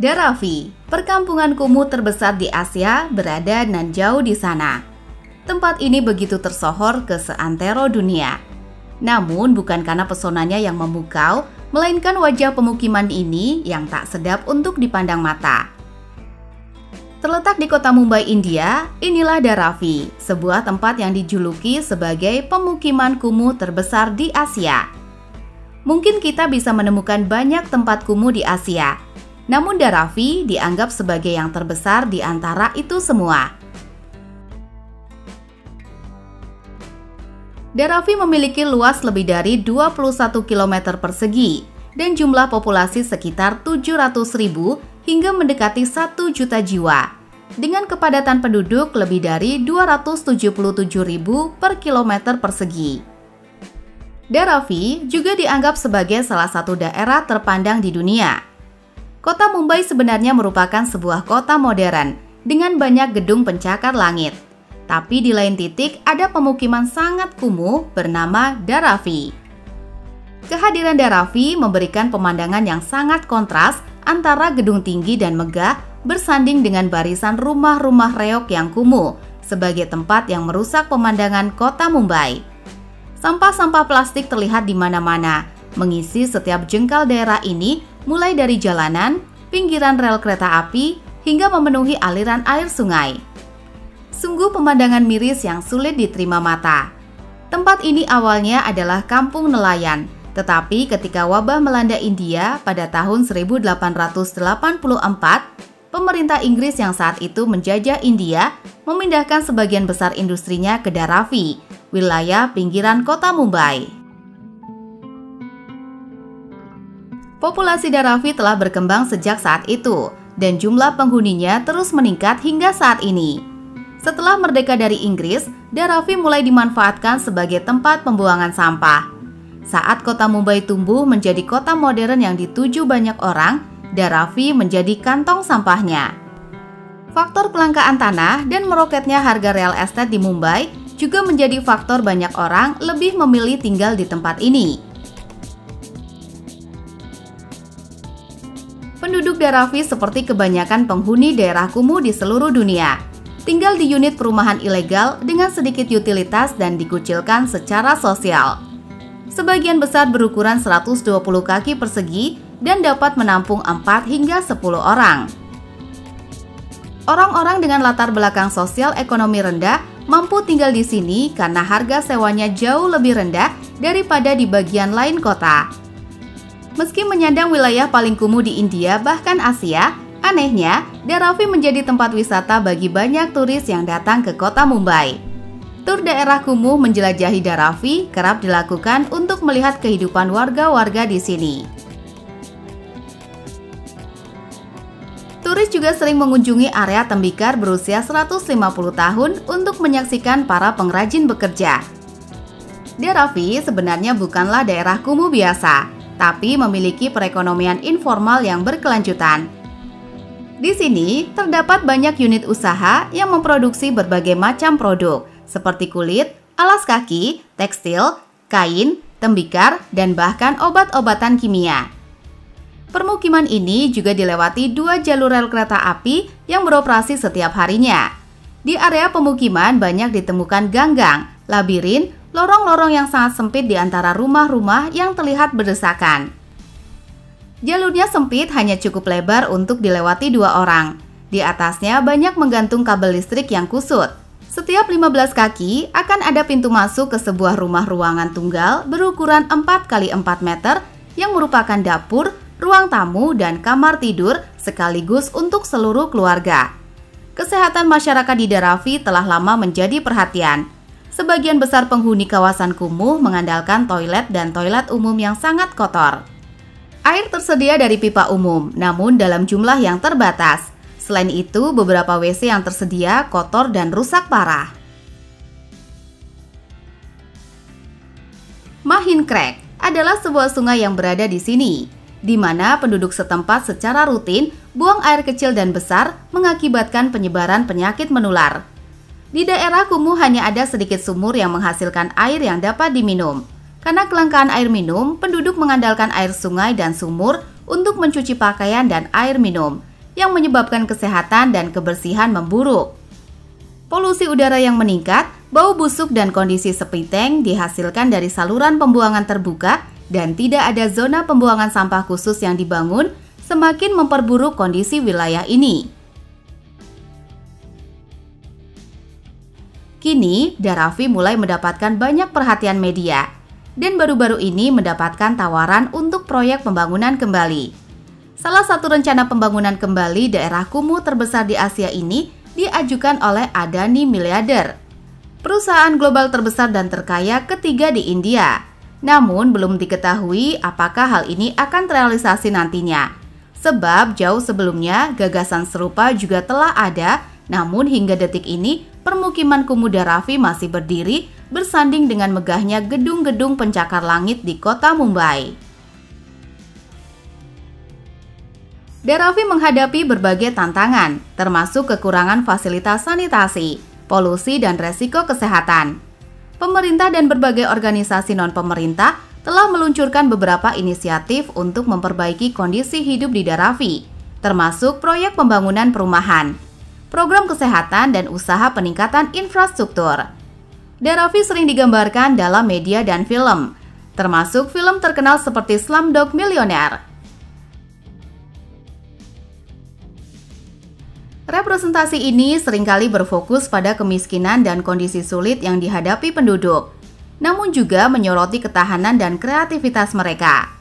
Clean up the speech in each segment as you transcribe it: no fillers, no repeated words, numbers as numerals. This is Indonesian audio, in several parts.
Dharavi, perkampungan kumuh terbesar di Asia, berada nan jauh di sana. Tempat ini begitu tersohor ke seantero dunia. Namun bukan karena pesonanya yang memukau, melainkan wajah pemukiman ini yang tak sedap untuk dipandang mata. Terletak di kota Mumbai, India, inilah Dharavi, sebuah tempat yang dijuluki sebagai pemukiman kumuh terbesar di Asia. Mungkin kita bisa menemukan banyak tempat kumuh di Asia, namun Dharavi dianggap sebagai yang terbesar di antara itu semua. Dharavi memiliki luas lebih dari 21 km persegi dan jumlah populasi sekitar 700.000 hingga mendekati 1 juta jiwa, dengan kepadatan penduduk lebih dari 277.000 per kilometer persegi. Dharavi juga dianggap sebagai salah satu daerah terpandang di dunia. Kota Mumbai sebenarnya merupakan sebuah kota modern dengan banyak gedung pencakar langit. Tapi di lain titik ada pemukiman sangat kumuh bernama Dharavi. Kehadiran Dharavi memberikan pemandangan yang sangat kontras antara gedung tinggi dan megah bersanding dengan barisan rumah-rumah reok yang kumuh sebagai tempat yang merusak pemandangan kota Mumbai. Sampah-sampah plastik terlihat di mana-mana, mengisi setiap jengkal daerah ini, mulai dari jalanan, pinggiran rel kereta api, hingga memenuhi aliran air sungai. Sungguh pemandangan miris yang sulit diterima mata. Tempat ini awalnya adalah kampung nelayan, tetapi ketika wabah melanda India pada tahun 1884, pemerintah Inggris yang saat itu menjajah India memindahkan sebagian besar industrinya ke Dharavi, wilayah pinggiran kota Mumbai. Populasi Dharavi telah berkembang sejak saat itu, dan jumlah penghuninya terus meningkat hingga saat ini. Setelah merdeka dari Inggris, Dharavi mulai dimanfaatkan sebagai tempat pembuangan sampah. Saat kota Mumbai tumbuh menjadi kota modern yang dituju banyak orang, Dharavi menjadi kantong sampahnya. Faktor kelangkaan tanah dan meroketnya harga real estate di Mumbai juga menjadi faktor banyak orang lebih memilih tinggal di tempat ini. Penduduk Dharavi seperti kebanyakan penghuni daerah kumuh di seluruh dunia, tinggal di unit perumahan ilegal dengan sedikit utilitas dan dikucilkan secara sosial. Sebagian besar berukuran 120 kaki persegi dan dapat menampung 4 hingga 10 orang. Orang-orang dengan latar belakang sosial ekonomi rendah mampu tinggal di sini karena harga sewanya jauh lebih rendah daripada di bagian lain kota. Meski menyandang wilayah paling kumuh di India bahkan Asia, anehnya Dharavi menjadi tempat wisata bagi banyak turis yang datang ke kota Mumbai. Tur daerah kumuh menjelajahi Dharavi kerap dilakukan untuk melihat kehidupan warga-warga di sini. Turis juga sering mengunjungi area tembikar berusia 150 tahun untuk menyaksikan para pengrajin bekerja. Dharavi sebenarnya bukanlah daerah kumuh biasa, tapi memiliki perekonomian informal yang berkelanjutan. Di sini terdapat banyak unit usaha yang memproduksi berbagai macam produk, seperti kulit, alas kaki, tekstil, kain, tembikar, dan bahkan obat-obatan kimia. Permukiman ini juga dilewati 2 jalur rel kereta api yang beroperasi setiap harinya. Di area pemukiman banyak ditemukan ganggang, labirin, lorong-lorong yang sangat sempit di antara rumah-rumah yang terlihat berdesakan. Jalurnya sempit hanya cukup lebar untuk dilewati 2 orang. Di atasnya banyak menggantung kabel listrik yang kusut. Setiap 15 kaki akan ada pintu masuk ke sebuah rumah ruangan tunggal berukuran 4 x 4 meter yang merupakan dapur, ruang tamu, dan kamar tidur sekaligus untuk seluruh keluarga. Kesehatan masyarakat di Dharavi telah lama menjadi perhatian. Sebagian besar penghuni kawasan kumuh mengandalkan toilet dan toilet umum yang sangat kotor. Air tersedia dari pipa umum, namun dalam jumlah yang terbatas. Selain itu, beberapa WC yang tersedia kotor dan rusak parah. Mahin Creek adalah sebuah sungai yang berada di sini, di mana penduduk setempat secara rutin buang air kecil dan besar mengakibatkan penyebaran penyakit menular. Di daerah kumuh hanya ada sedikit sumur yang menghasilkan air yang dapat diminum. Karena kelangkaan air minum, penduduk mengandalkan air sungai dan sumur untuk mencuci pakaian dan air minum. yang menyebabkan kesehatan dan kebersihan memburuk. Polusi udara yang meningkat, bau busuk dan kondisi sepi tank dihasilkan dari saluran pembuangan terbuka dan tidak ada zona pembuangan sampah khusus yang dibangun, semakin memperburuk kondisi wilayah ini. Kini, Dharavi mulai mendapatkan banyak perhatian media, dan baru-baru ini mendapatkan tawaran untuk proyek pembangunan kembali. Salah satu rencana pembangunan kembali daerah kumuh terbesar di Asia ini diajukan oleh Adani Miliarder, perusahaan global terbesar dan terkaya ketiga di India. Namun belum diketahui apakah hal ini akan terrealisasi nantinya. Sebab jauh sebelumnya gagasan serupa juga telah ada, namun hingga detik ini permukiman kumuh Dharavi masih berdiri bersanding dengan megahnya gedung-gedung pencakar langit di kota Mumbai. Dharavi menghadapi berbagai tantangan, termasuk kekurangan fasilitas sanitasi, polusi, dan resiko kesehatan. Pemerintah dan berbagai organisasi non-pemerintah telah meluncurkan beberapa inisiatif untuk memperbaiki kondisi hidup di Dharavi, termasuk proyek pembangunan perumahan, program kesehatan, dan usaha peningkatan infrastruktur. Dharavi sering digambarkan dalam media dan film, termasuk film terkenal seperti Slumdog Millionaire. Representasi ini seringkali berfokus pada kemiskinan dan kondisi sulit yang dihadapi penduduk, namun juga menyoroti ketahanan dan kreativitas mereka.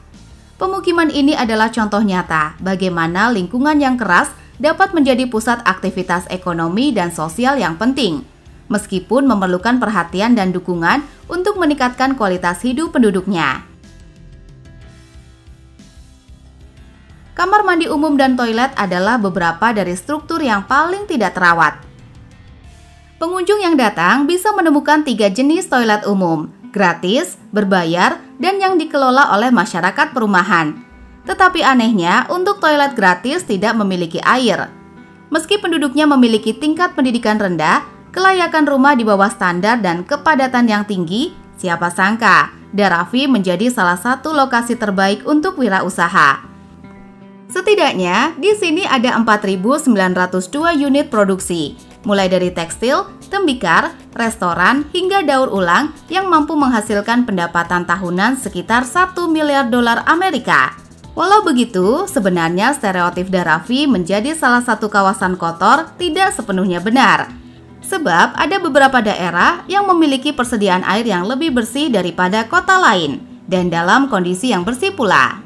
Pemukiman ini adalah contoh nyata bagaimana lingkungan yang keras dapat menjadi pusat aktivitas ekonomi dan sosial yang penting, meskipun memerlukan perhatian dan dukungan untuk meningkatkan kualitas hidup penduduknya. Kamar mandi umum dan toilet adalah beberapa dari struktur yang paling tidak terawat. Pengunjung yang datang bisa menemukan 3 jenis toilet umum, gratis, berbayar, dan yang dikelola oleh masyarakat perumahan. Tetapi anehnya, untuk toilet gratis tidak memiliki air. Meski penduduknya memiliki tingkat pendidikan rendah, kelayakan rumah di bawah standar dan kepadatan yang tinggi, siapa sangka Dharavi menjadi salah satu lokasi terbaik untuk wirausaha. Setidaknya, di sini ada 4.902 unit produksi, mulai dari tekstil, tembikar, restoran, hingga daur ulang yang mampu menghasilkan pendapatan tahunan sekitar 1 miliar dolar Amerika. Walau begitu, sebenarnya stereotip Dharavi menjadi salah satu kawasan kotor tidak sepenuhnya benar. Sebab ada beberapa daerah yang memiliki persediaan air yang lebih bersih daripada kota lain, dan dalam kondisi yang bersih pula.